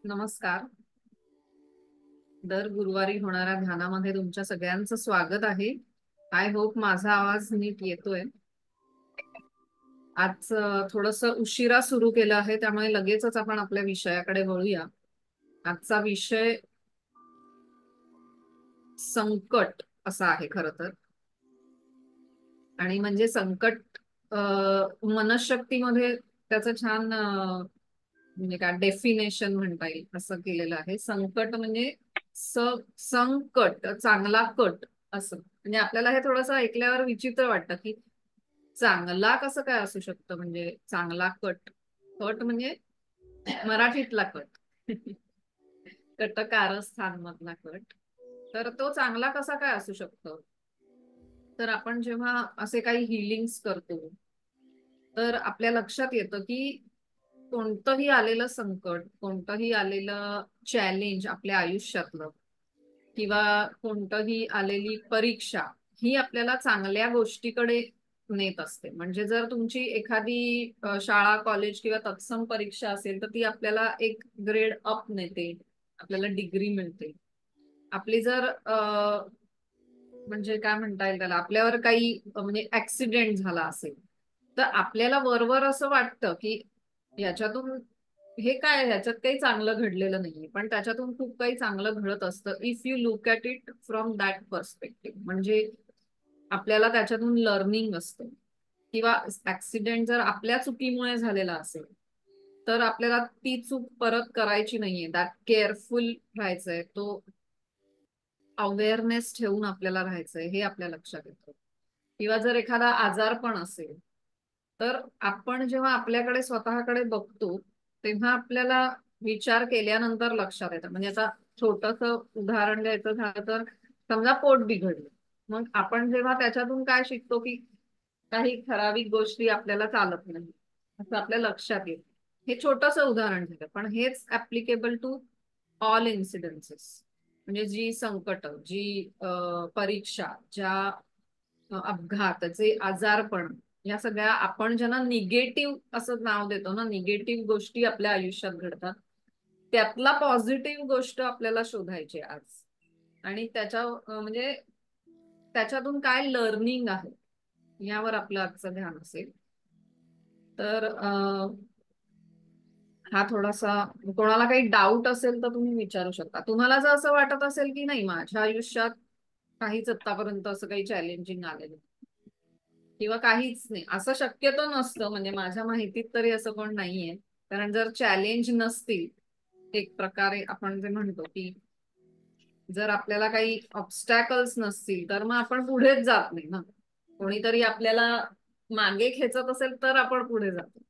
नमस्कार. दर गुरुवारी होणाऱ्या ध्यानामध्ये तुमच्या सगळ्यांचं स्वागत आहे. आय होप माझा आवाज नीट येतोय. आज थोडस उशिरा सुरू केलं आहे, त्यामुळे लगेचच आपण आपल्या विषयाकडे वळूया. आजचा विषय संकट असा आहे खरं तर. आणि म्हणजे संकट मनशक्तीमध्ये त्याचं छान म्हणजे काय डेफिनेशन म्हणता येईल असं केलेलं आहे. संकट म्हणजे स संकट चांगला कट असं. म्हणजे आपल्याला हे थोडंसं ऐकल्यावर विचित्र वाटतं की चांगला कसं काय असू शकतं. म्हणजे चांगला कट, कट म्हणजे मराठीतला कट कट कारस्थान मधला कट. तर तो चांगला कसा काय असू शकतो. तर आपण जेव्हा असे काही हिलिंग्स करतो तर आपल्या लक्षात येतं की कोणतंही आलेलं संकट, कोणतंही आलेलं चॅलेंज आपल्या आयुष्यातलं किंवा कोणतंही आलेली परीक्षा ही आपल्याला चांगल्या गोष्टीकडे नेत असते. म्हणजे जर तुमची एखादी शाळा, कॉलेज किंवा तत्सम परीक्षा असेल तर ती आपल्याला एक ग्रेड अप नेते, आपल्याला डिग्री मिळते. आपली जर म्हणजे काय म्हणता येईल त्याला, आपल्यावर काही म्हणजे ऍक्सिडेंट झाला असेल तर आपल्याला वरवर असं वाटतं की याच्यातून हे काय, ह्याच्यात काही चांगलं घडलेलं नाहीये, पण त्याच्यातून खूप काही चांगलं घडत असतं if you look at it from that perspective. म्हणजे आपल्याला त्याच्यातून लर्निंग असतं. किंवा ऍक्सिडेंट जर आपल्या चुकीमुळे झालेला असेल तर आपल्याला ती चूक परत करायची नाहीये. दॅट केअरफुल राहायचंय, तो अवेअरनेस ठेवून आपल्याला राहायचंय हे आपल्या लक्षात येतं. किंवा जर एखादा आजार पण असेल तर आपण जेव्हा आपल्याकडे स्वतःकडे बघतो तेव्हा आपल्याला विचार केल्यानंतर लक्षात येतं. म्हणजे आता छोटस उदाहरण द्यायचं झालं तर समजा पोट बिघडलं, मग आपण जेव्हा त्याच्यातून काय शिकतो की काही ठराविक गोष्टी आपल्याला चालत नाही असं आपल्या लक्षात येतं. हे छोटस उदाहरण झालं, पण हेच ऍप्लिकेबल टू ऑल इन्सिडेन्सेस. म्हणजे जी संकट, जी परीक्षा, ज्या अपघात, जे आजारपण, या सगळ्या आपण ज्यांना निगेटिव्ह असं नाव देतो ना, निगेटिव्ह गोष्टी आपल्या आयुष्यात घडतात, त्यातला पॉझिटिव्ह गोष्ट आपल्याला शोधायची आज. आणि त्याच्या म्हणजे त्याच्यातून काय लर्निंग आहे यावर आपलं आजचं ध्यान असेल. तर हा थोडासा, कोणाला काही डाऊट असेल तर तुम्ही विचारू शकता. तुम्हाला जर असं वाटत असेल की नाही माझ्या आयुष्यात काहीच आतापर्यंत असं काही चॅलेंजिंग आलेलं किंवा काहीच नाही, असं शक्यतो नसतं. म्हणजे माझ्या माहितीत तरी असं कोण नाहीये. कारण जर चॅलेंज नसतील, एक प्रकारे आपण जे म्हणतो की जर आपल्याला काही ऑब्स्टॅकल्स नसतील तर मग आपण पुढेच जात नाही ना. कोणीतरी आपल्याला मागे खेचत असेल तर आपण पुढे जातो.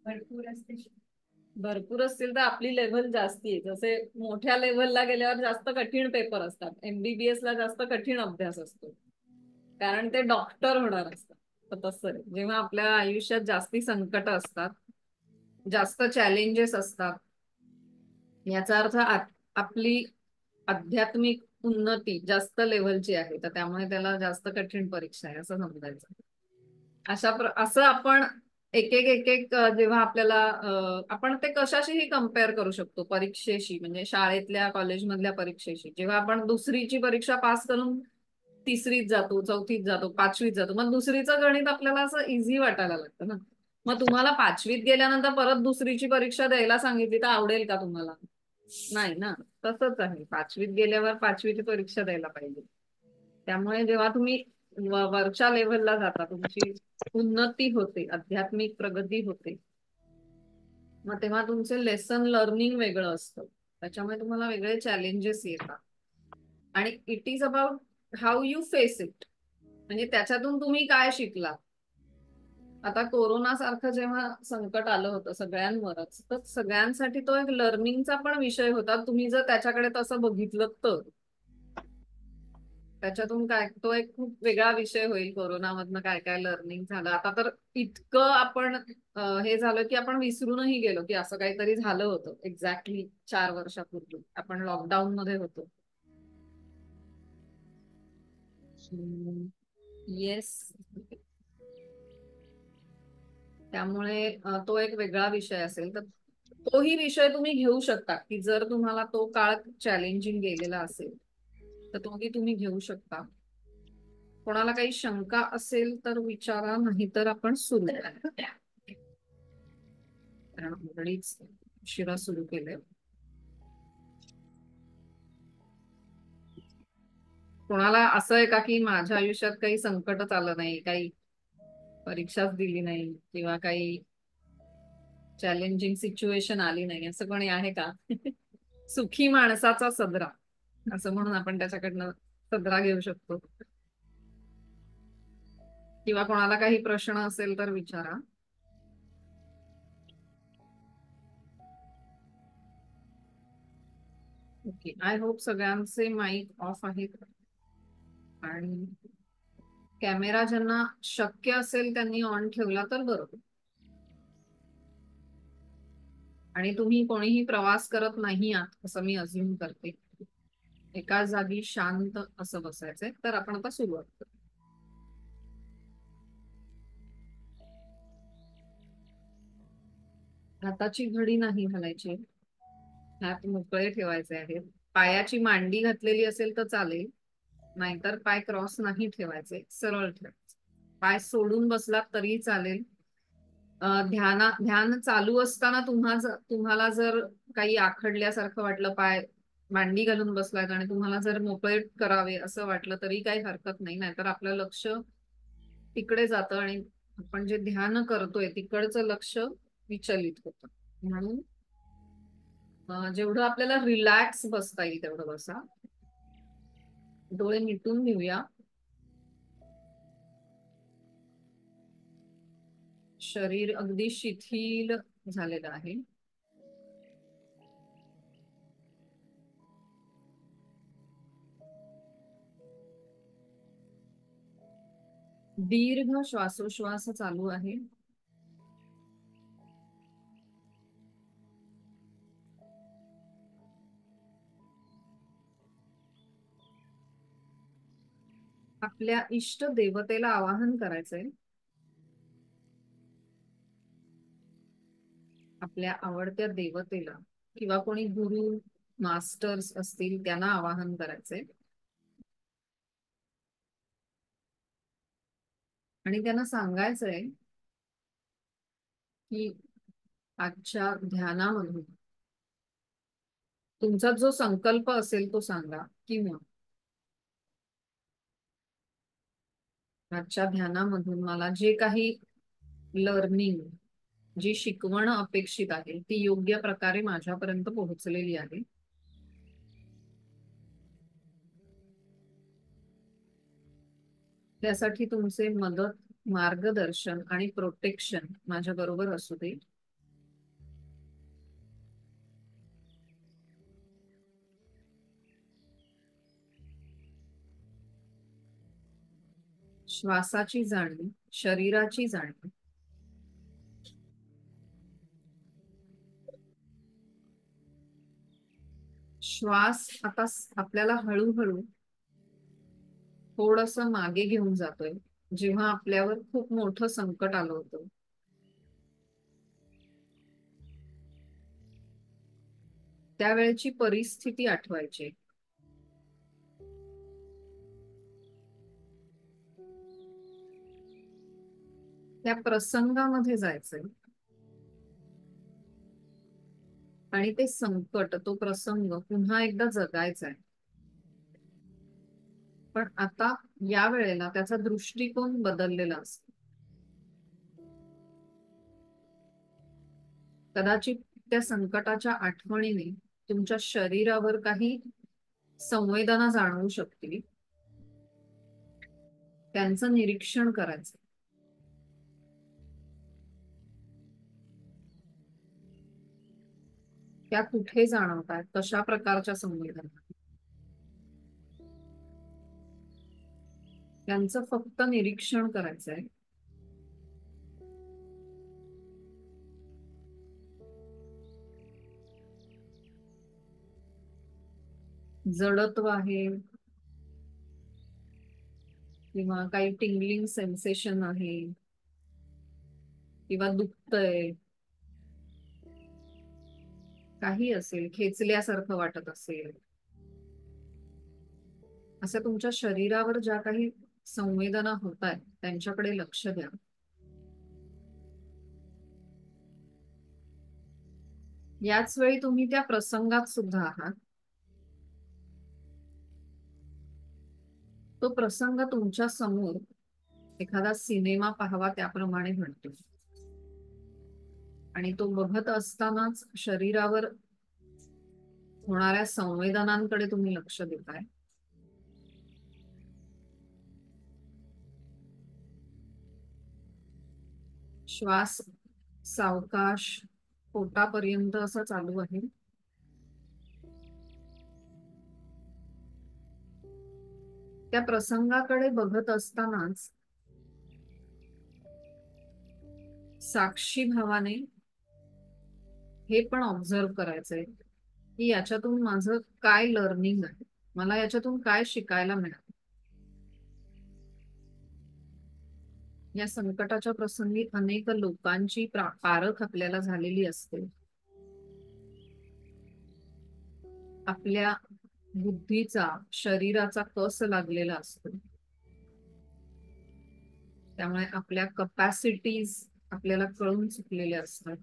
भरपूर असते, भरपूर असतील तर आपली लेव्हल जास्ती आहे. जसे मोठ्या लेव्हलला गेल्यावर जास्त कठीण पेपर असतात, एमबीबीएस ला जास्त कठीण अभ्यास असतो, कारण ते डॉक्टर होणार असतात. तर तसं आहे. जेव्हा आपल्या आयुष्यात जास्ती संकट असतात, जास्त चॅलेंजेस असतात, याचा अर्थ आपली आध्यात्मिक उन्नती जास्त लेव्हलची आहे, तर त्यामुळे त्याला जास्त कठीण परीक्षा आहे असं समजायचं. असं आपण एक जेव्हा आपल्याला आपण ते कशाशीही कम्पेअर करू शकतो परीक्षेशी. म्हणजे शाळेतल्या कॉलेजमधल्या परीक्षेशी. जेव्हा आपण दुसरीची परीक्षा पास करून तिसरीत जातो, चौथीत जातो, पाचवीत जातो, मग दुसरीचं गणित आपल्याला असं इझी वाटायला लागतं ना. मग तुम्हाला पाचवीत गेल्यानंतर परत दुसरीची परीक्षा द्यायला सांगितली तर आवडेल का तुम्हाला? नाही ना. तसंच आहे, पाचवीत गेल्यावर पाचवीची परीक्षा द्यायला पाहिजे. त्यामुळे जेव्हा तुम्ही वरच्या लेव्हलला जाता, तुमची उन्नती होते, आध्यात्मिक प्रगती होते, मग तेव्हा तुमचे लेसन लर्निंग वेगळं असतं. त्याच्यामुळे तुम्हाला वेगळे चॅलेंजेस येतात. आणि it is about how you face it. म्हणजे त्याच्यातून तुम्ही काय शिकला. आता कोरोना सारखं जेव्हा संकट आलं होतं सगळ्यांवरच, तर सगळ्यांसाठी तो एक लर्निंगचा पण विषय होता. तुम्ही जर त्याच्याकडे तसं बघितलं तर त्याच्यातून काय, तो एक खूप वेगळा विषय होईल. कोरोनामधनं काय काय लर्निंग झालं. आता तर इतकं आपण हे झालं की आपण विसरूनही गेलो की असं काहीतरी झालं होतं एक्झॅक्टली 4 वर्षापूर्वी. आपण लॉकडाऊन मध्ये होतो. येस. त्यामुळे तो एक वेगळा विषय असेल. तर तोही विषय तुम्ही घेऊ शकता, की जर तुम्हाला तो काळ चॅलेंजिंग गेलेला असेल तर तोही तुम्ही घेऊ शकता. कोणाला काही शंका असेल तर विचारा, नाही तर आपण सुरू करूया. कारण ऑलरेडीच उशिरा सुरू केले. कोणाला असं आहे का की माझ्या आयुष्यात काही संकटच आलं नाही, काही परीक्षाच दिली नाही किंवा काही चॅलेंजिंग सिच्युएशन आली नाही, असं कोणी आहे का? सुखी माणसाचा सदरा असं म्हणून आपण त्याच्याकडनं सदरा घेऊ शकतो. किंवा कोणाला काही प्रश्न असेल तर विचारा. ओके, आय होप सगळ्यांचे माईक ऑफ आहेत आणि कॅमेरा ज्यांना शक्य असेल त्यांनी ऑन ठेवला तर बरोबर. आणि तुम्ही कोणीही प्रवास करत नाही आहात असं मी अज्युम करते. एका जागी शांत असं बसायचंय. तर आपण आता सुरुवात करू. हाताची घडी नाही घालायची, हात मोकळे ठेवायचे आहेत. पायाची मांडी घातलेली असेल तर चालेल, नाहीतर पाय क्रॉस नाही ठेवायचे, सरळ ठेवायचे. पाय सोडून बसलात तरी चालेल. ध्यान चालू असताना तुम्हाला जर काही आखडल्यासारखं वाटलं, पाय मांडी घालून बसलात आणि तुम्हाला जर मोकळे करावे असं वाटलं तरी काही हरकत नाही. नाहीतर आपलं लक्ष तिकडे जातं आणि आपण जे ध्यान करतोय तिकडचं लक्ष विचलित होतं. म्हणून जेवढं आपल्याला रिलॅक्स बसता येईल तेवढं बसा. डोळे मिटून घेऊया. शरीर अगदी शिथिल झालेलं आहे. दीर्घ श्वासोश्वास चालू आहे. आपल्या इष्ट देवतेला आवाहन करायचंय. आपल्या आवडत्या देवतेला किंवा कोणी गुरु मास्टर्स असतील त्यांना आवाहन करायचंय आणि त्यांना सांगायचंय की आजच्या ध्यानामधून तुमचा जो संकल्प असेल तो सांगा, किंवा आजच्या ध्यानामधून मला जे काही लर्निंग, जी शिकवण अपेक्षित आहे ती योग्य प्रकारे माझ्यापर्यंत पोहोचलेली आहे. त्यासाठी तुमचे मदत, मार्गदर्शन आणि प्रोटेक्शन माझ्या बरोबर असू दे. श्वासाची जाणीव, शरीराची जाणीव. श्वास आता आपल्याला हळूहळू थोडस मागे घेऊन जातोय. जेव्हा आपल्यावर खूप मोठं संकट आलं होतं त्यावेळेची परिस्थिती आठवायची. त्या प्रसंगामध्ये जायचंय आणि ते संकट, तो प्रसंग पुन्हा एकदा जगायचा आहे. पण आता या वेळेला त्याचा दृष्टिकोन बदललेला असतो. कदाचित त्या संकटाच्या आठवणीने तुमच्या शरीरावर काही संवेदना जाणवू शकतील. त्यांचं निरीक्षण करायचं. त्या कुठे जाणवतात, कशा प्रकारच्या संवेदना, त्यांचं फक्त निरीक्षण करायचंय. जडत्व आहे किंवा काही टिंगलिंग सेन्सेशन आहे किंवा दुखतंय, काही असेल, खेचल्यासारखं वाटत असेल, असं तुमच्या शरीरावर ज्या काही संवेदना होत आहेत त्यांच्याकडे लक्ष द्या. याच वेळी तुम्ही त्या प्रसंगात सुद्धा आहात. तो प्रसंग तुमच्या समोर एखादा सिनेमा पाहावा त्याप्रमाणे घडतो आणि तो बघत असतानाच शरीरावर होणाऱ्या संवेदनांकडे तुम्ही लक्ष देताय. श्वास सावकाश पोटापर्यंत असा चालू आहे. त्या प्रसंगाकडे बघत असतानाच साक्षी भावाने हे पण ऑब्झर्व करायचंय की याच्यातून माझं काय लर्निंग आहे, मला याच्यातून काय शिकायला मिळालं. या संकटाच्या प्रसंगी अनेक लोकांची पारख आपल्याला झालेली असते. आपल्या बुद्धीचा शरीराचा कस लागलेला असतो. त्यामुळे आपल्या कपॅसिटीज आपल्याला कळून चुकलेल्या असतात.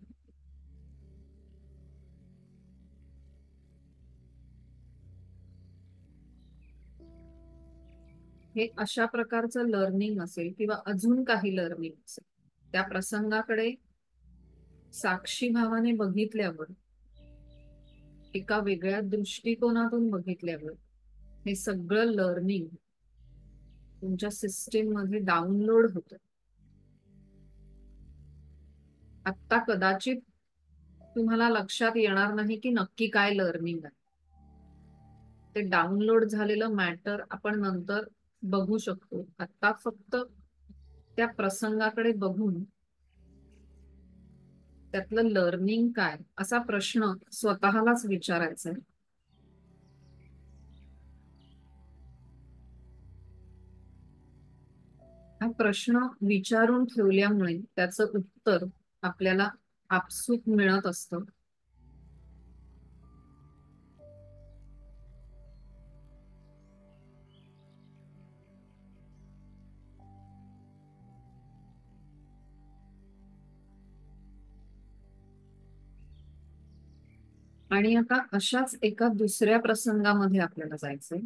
हे अशा प्रकारचं लर्निंग असेल किंवा अजून काही लर्निंग असेल, त्या प्रसंगाकडे साक्षी भावाने बघितल्यावर, एका वेगळ्या दृष्टिकोनातून बघितल्यावर हे सगळं लर्निंग तुमच्या सिस्टीम मध्ये डाउनलोड होतं. आत्ता कदाचित तुम्हाला लक्षात येणार नाही की नक्की काय लर्निंग आहे. ते डाउनलोड झालेलं मॅटर आपण नंतर बघू शकतो. आता फक्त त्या प्रसंगाकडे बघून त्यातलं लर्निंग काय असा प्रश्न स्वतःलाच विचारायचा आहे. हा प्रश्न विचारून ठेवल्यामुळे त्याचं उत्तर आपल्याला आपसूक मिळत असतं. आणि आता अशाच एका दुसऱ्या प्रसंगामध्ये आपल्याला जायचंय,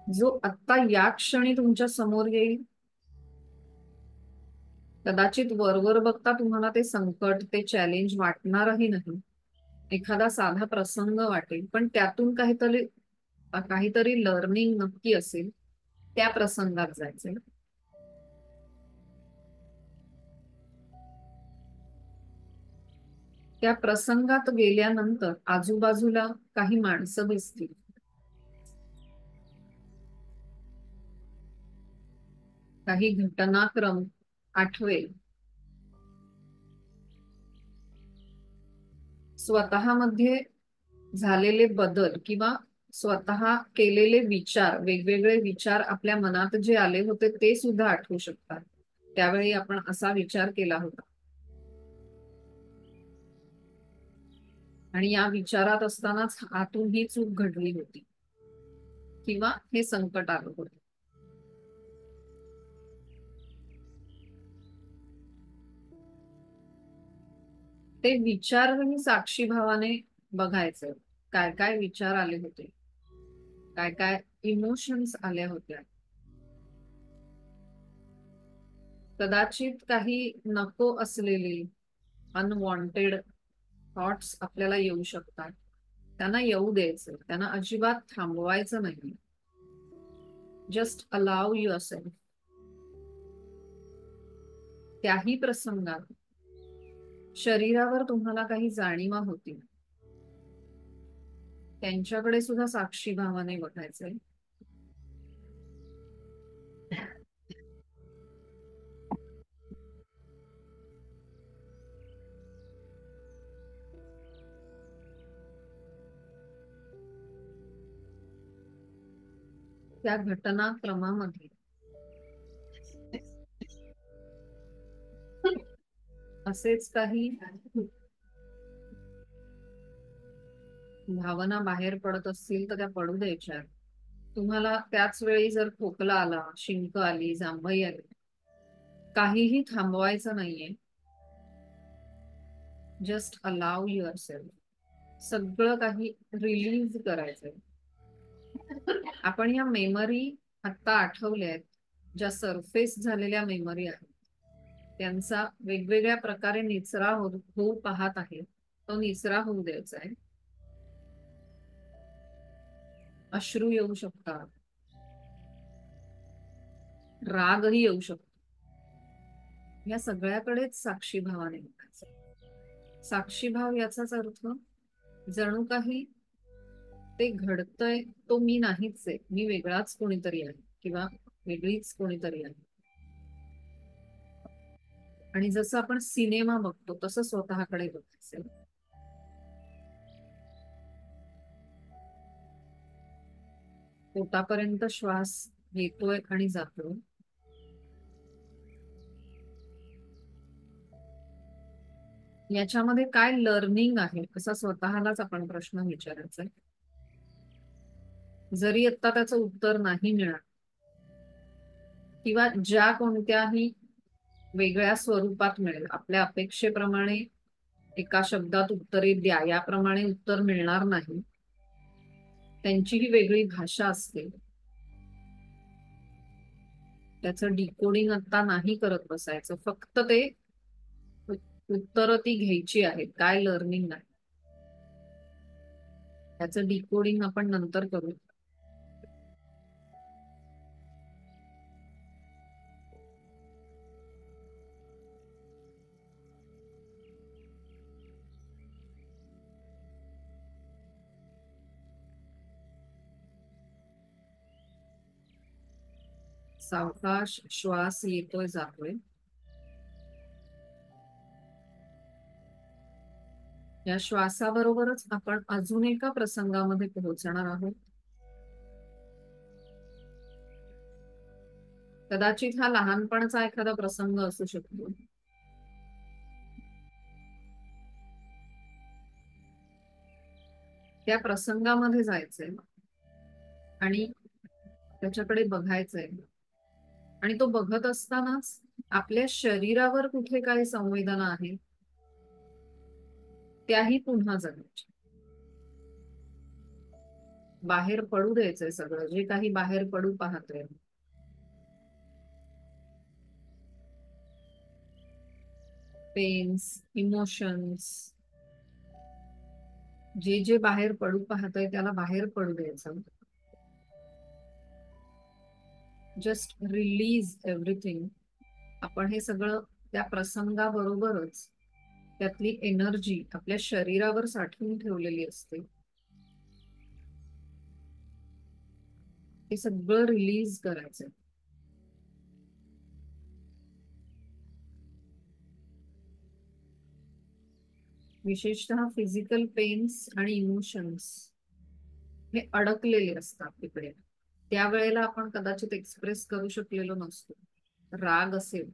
जो आता या क्षणी तुमच्या समोर येईल. कदाचित वरवर बघता तुम्हाला ते संकट, ते चॅलेंज वाटणारही नाही. एखादा साधा प्रसंग वाटेल, पण त्यातून काहीतरी काहीतरी लर्निंग नक्की असेल. त्या प्रसंगात जायचंय. त्या प्रसंगात गेल्यानंतर आजूबाजूला काही माणसं दिसतील. काही घटनाक्रम आठवेल. स्वतःमध्ये झालेले बदल किंवा स्वतः केलेले विचार, वेगवेगळे विचार आपल्या मनात जे आले होते ते सुद्धा आठवू शकतात. त्यावेळी आपण असा विचार केला होता आणि या विचारात असतानाच आतून ही चूक घडली होती किंवा हे संकट आलं होतं. ते विचारही साक्षी भावाने बघायचे. काय काय विचार आले होते, काय काय इमोशन्स आल्या होत्या. कदाचित काही नको असलेले अनवॉन्टेड थॉट्स आपल्याला येऊ शकतात. त्यांना येऊ द्यायचं, त्यांना अजिबात थांबवायचं नाही. Just allow yourself. त्याही प्रसंगात शरीरावर तुम्हाला काही जाणीवा होती, त्यांच्याकडे सुद्धा साक्षी भावाने बघायचंय. त्या घटनाक्रमामध्ये असेच काही भावना बाहेर पडत असतील तर त्या पडू द्यायच्या. तुम्हाला त्याच वेळी जर खोकला आला, शिंक आली, जांभई आली, काहीही थांबवायचं नाहीये. जस्ट अलाव युअर सेल्फ, सगळं काही रिलीज करायचंय. आपण या मेमरी आता आठवल्या आहेत, ज्या सरफेस झालेल्या मेमरी आहेत, त्यांचा वेगवेगळ्या प्रकारे निचरा होऊ पाहत आहे. तो निचरा होऊ द्यायचा आहे. अश्रू येऊ शकतात, रागही येऊ शकतो. या सगळ्याकडेच साक्षीभावाने बघायचं. साक्षीभाव याचाच अर्थ जणू काही ते घडतंय तो मी नाहीच आहे, मी वेगळाच कोणीतरी आहे किंवा वेगळीच कोणीतरी आहे. आणि जसं आपण सिनेमा बघतो तसं स्वतःकडे बघायचं. पोटापर्यंत श्वास येतोय आणि जातोय. याच्यामध्ये काय लर्निंग आहे असा स्वतःलाच आपण प्रश्न विचारायचा. जरी आता त्याचं उत्तर नाही मिळालं किंवा ज्या कोणत्याही वेगळ्या स्वरूपात मिळेल, आपल्या अपेक्षेप्रमाणे एका शब्दात उत्तरे द्या याप्रमाणे उत्तर मिळणार नाही. त्यांची ही वेगळी भाषा असते. त्याचं डिकोडिंग आता नाही करत बसायचं, फक्त ते उत्तर ती घ्यायची आहेत, काय लर्निंग नाही. त्याचं डिकोडिंग आपण नंतर करू. सावकाश श्वास येतोय जातोय. या श्वासाबरोबरच आपण अजून एका प्रसंगामध्ये पोहोचणार आहोत. कदाचित हा लहानपणाचा एखादा प्रसंग असू शकतो. त्या प्रसंगामध्ये जायचंय आणि त्याच्याकडे बघायचंय. आणि तो बघत असतानाच आपल्या शरीरावर कुठे काही संवेदना आहेत त्याही पुन्हा जगायच्या. बाहेर पडू द्यायचंय सगळं जे काही बाहेर पडू पाहतोय. पेन्स, इमोशन्स, जे जे बाहेर पडू पाहतोय त्याला बाहेर पडू द्यायचं. Just release everything. आपण हे सगळं त्या प्रसंगाबरोबरच त्यातली एनर्जी आपल्या शरीरावर साठवून ठेवलेली असते. हे सगळं रिलीज करायचं. विशेषतः फिजिकल पेन्स आणि इमोशन्स हे अडकलेले असतात तिकडे. त्यावेळेला आपण कदाचित एक्सप्रेस करू शकलेलो नसतो. राग असेल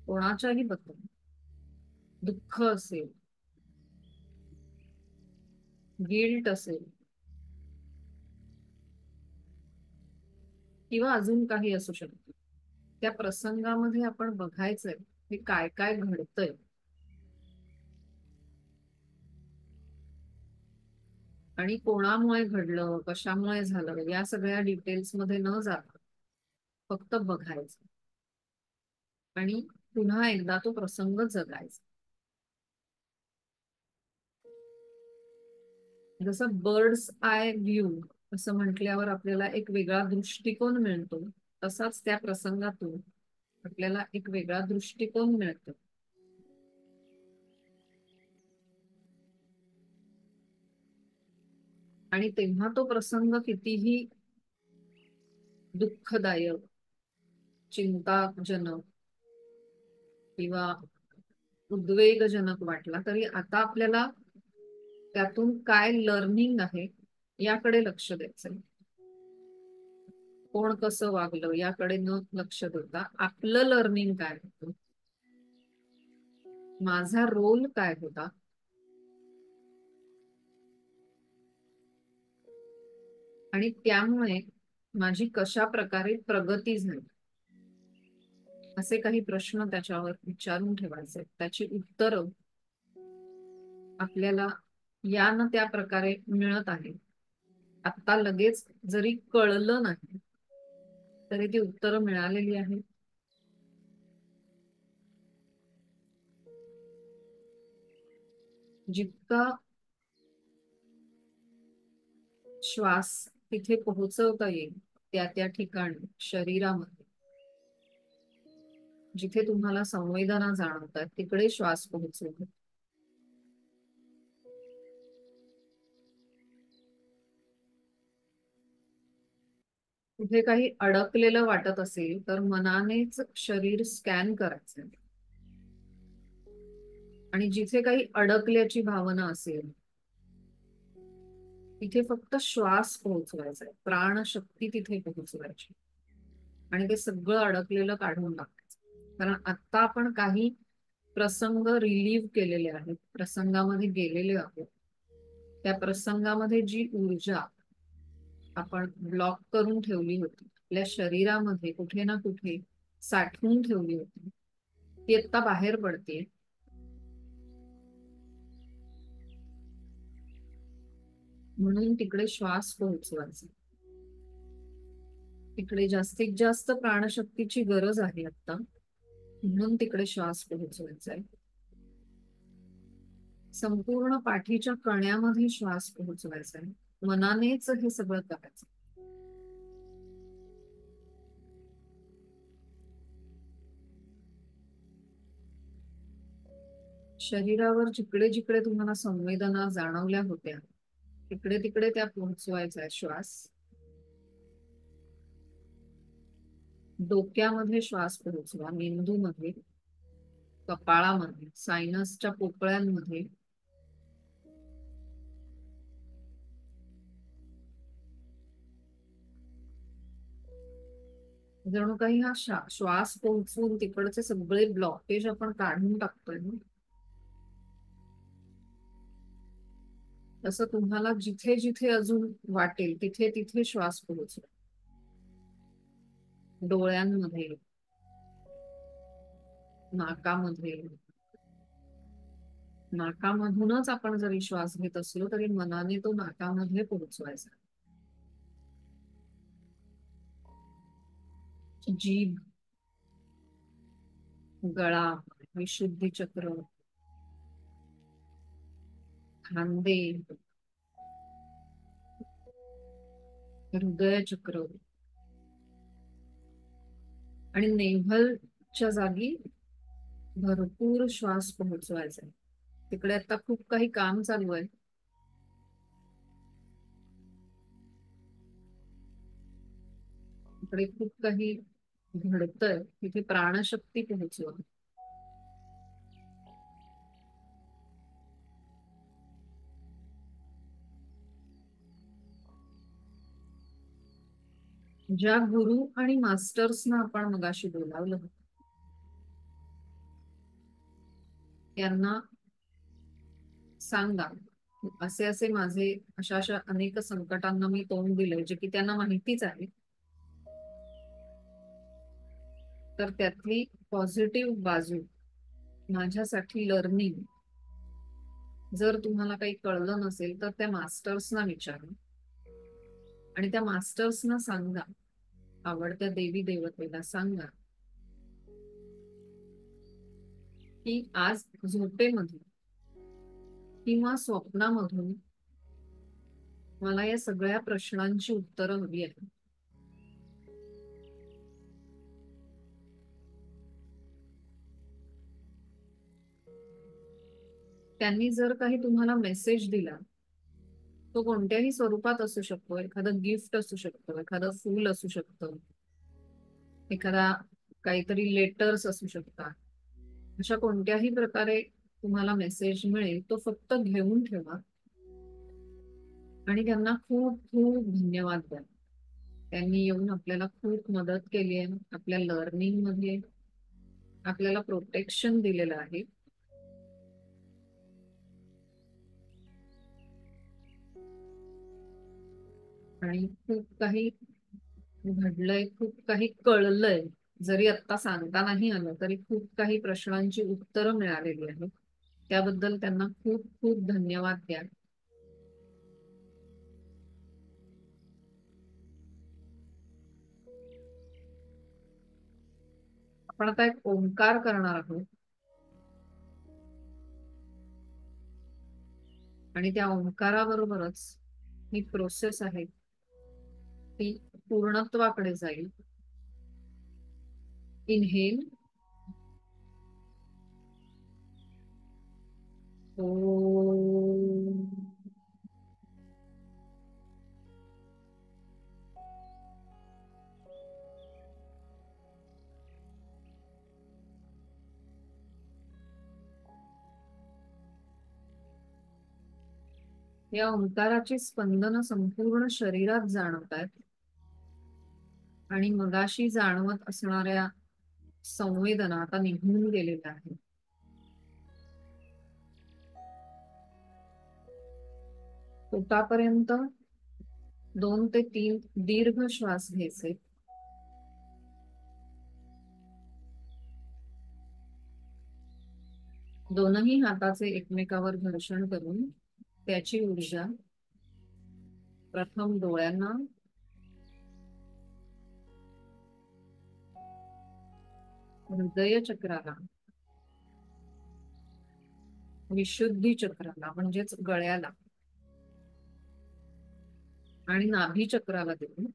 कोणाच्याही बद्दल, दुःख असेल, गिल्ट असेल किंवा अजून काही असू शकतं, त्या प्रसंगामध्ये आपण बघायचंय हे काय काय घडतंय. आणि कोणामुळे घडलं, कशामुळे झालं, या सगळ्या डिटेल्स मध्ये न जाता फक्त बघायचं आणि पुन्हा एकदा तो प्रसंग जगायचा. जसं बर्ड्स आय व्ह्यू असं म्हटल्यावर आपल्याला एक वेगळा दृष्टिकोन मिळतो, तसाच त्या प्रसंगातून आपल्याला एक वेगळा दृष्टिकोन मिळतो. आणि तेव्हा तो प्रसंग कितीही दुःखदायक, चिंताजनक किंवा उद्वेगजनक वाटला तरी आता आपल्याला त्यातून काय लर्निंग आहे याकडे लक्ष द्यायचंय. कोण कसं वागलं याकडे न लक्ष देता आपलं लर्निंग काय होतं. माझा रोल काय होता आणि त्यामुळे माझी कशा प्रकारे प्रगती झाली, असे काही प्रश्न त्याच्यावर विचारून ठेवायचे. त्याची उत्तरं आपल्याला या न त्या प्रकारे मिळत आहे. आता लगेच जरी कळलं नाही तरी ती उत्तरं मिळालेली आहेत. जितका श्वास तिथे पोहोचवता येईल त्या त्या ठिकाणी शरीरामध्ये, जिथे तुम्हाला संवेदना जाणवतात तिकडे श्वास पोहोचवतो. कुठे काही अडकलेलं वाटत असेल तर मनानेच शरीर स्कॅन करायचं आणि जिथे काही अडकल्याची भावना असेल तिथे फक्त श्वास पोहोचवायचा आहे, प्राणशक्ती तिथे पोहोचवायची आणि ते सगळं अडकलेलं काढून टाकायचं. कारण आता आपण काही प्रसंग रिलीव्ह केलेले आहेत, प्रसंगामध्ये गेलेले आहोत. त्या प्रसंगामध्ये जी ऊर्जा आपण ब्लॉक करून ठेवली होती, आपल्या शरीरामध्ये कुठे ना कुठे साठवून ठेवली होती, ती आता बाहेर पडते. म्हणून तिकडे श्वास पोहोचवायचा. तिकडे जास्तीत जास्त प्राणशक्तीची गरज आहे आता, म्हणून तिकडे श्वास पोहोचवायचा आहे. संपूर्ण पाठीच्या कण्यामध्ये श्वास पोहोचवायचा आहे. मनानेच हे सगळं करायचं. शरीरावर जिकडे जिकडे तुम्हाला संवेदना जाणवल्या होत्या तिकडे तिकडे त्या पोहोचवायचा आहे श्वास. डोक्यामध्ये श्वास पोहोचवा, मेंदूमध्ये, कपाळामध्ये, सायनसच्या पोकळ्यांमध्ये, जणू काही हा श्वास पोहोचवून तिकडचे सगळे ब्लॉकेज आपण काढून टाकतोय ना. तसं तुम्हाला जिथे जिथे अजून वाटेल तिथे तिथे श्वास पोहोचवा. डोळ्यांमध्ये, नाकामध्ये, नाकामधूनच आपण जरी श्वास घेत असलो तरी मनाने तो नाकामध्ये पोहोचवायचा. जीभ, गळा, विशुद्धी चक्र, खांदे, हृदय चक्र आणि नेव्हलच्या जागी भरपूर श्वास पोहोचवायचा. तिकडे आता खूप काही काम चालू आहे. तिकडे खूप काही घडतंय, तिथे प्राणशक्ती पोहोचवा. ज्या गुरु आणि मास्टर्सना आपण मगाशी बोलावलं होतं त्यांना सांगा, असे असे माझे अशा अशा अनेक संकटांना मी तोंड दिलंय, जे की त्यांना माहितीच आहे. तर त्यातली पॉझिटिव्ह बाजू माझ्यासाठी लर्निंग. जर तुम्हाला काही कळलं नसेल तर त्या मास्टर्सना विचारा आणि त्या मास्टर्सना सांगा, आवडत्या देवी देवतेला सांगा की आज झोपेमध्ये किंवा स्वप्नामधून मला या सगळ्या प्रश्नांची उत्तरं हवी आहेत. त्यांनी जर काही तुम्हाला मेसेज दिला, तो कोणत्याही स्वरूपात असू शकतो. एखादं गिफ्ट असू शकतं, एखादं फूल असू शकतं, एखादा काहीतरी लेटर्स असू शकतात. अशा कोणत्याही प्रकारे तुम्हाला मेसेज मिळेल तो फक्त घेऊन ठेवा आणि त्यांना खूप खूप धन्यवाद द्या. त्यांनी येऊन आपल्याला खूप मदत केली आहे, आपल्या लर्निंग मध्ये आपल्याला प्रोटेक्शन दिलेलं आहे. आणि खूप काही घडलंय, खूप काही कळलंय. जरी आत्ता सांगता नाही आलं तरी खूप काही प्रश्नांची उत्तरं मिळालेली आहेत. त्याबद्दल त्यांना खूप खूप धन्यवाद द्या. आपण आता एक ओंकार करणार आहोत आणि त्या ओंकाराबरोबरच ही प्रोसेस आहे ती पूर्णत्वाकडे जाईल. इनहेल. ओ. या ओंकाराची स्पंदनं संपूर्ण शरीरात जाणवत आहेत आणि मगाशी जाणवत असणाऱ्या संवेदना आता निघून गेलेल्या आहेत. पोटापर्यंत 2 ते 3 दीर्घ श्वास घ्यायचे. दोनही हाताचे एकमेकावर घर्षण करून त्याची ऊर्जा प्रथम डोळ्यांना, हृदय चक्राला, विशुद्धी चक्राला म्हणजेच गळ्याला आणि नाभी चक्राला देऊन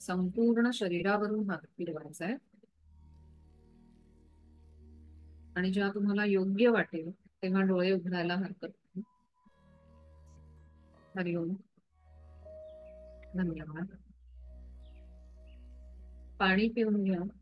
संपूर्ण शरीरावरून हात फिरवायचा आहे. आणि जेव्हा तुम्हाला योग्य वाटेल तेव्हा डोळे उघडायला हरकत नाही. हरिओम. धन्यवाद. पाणी पिऊन घ्या.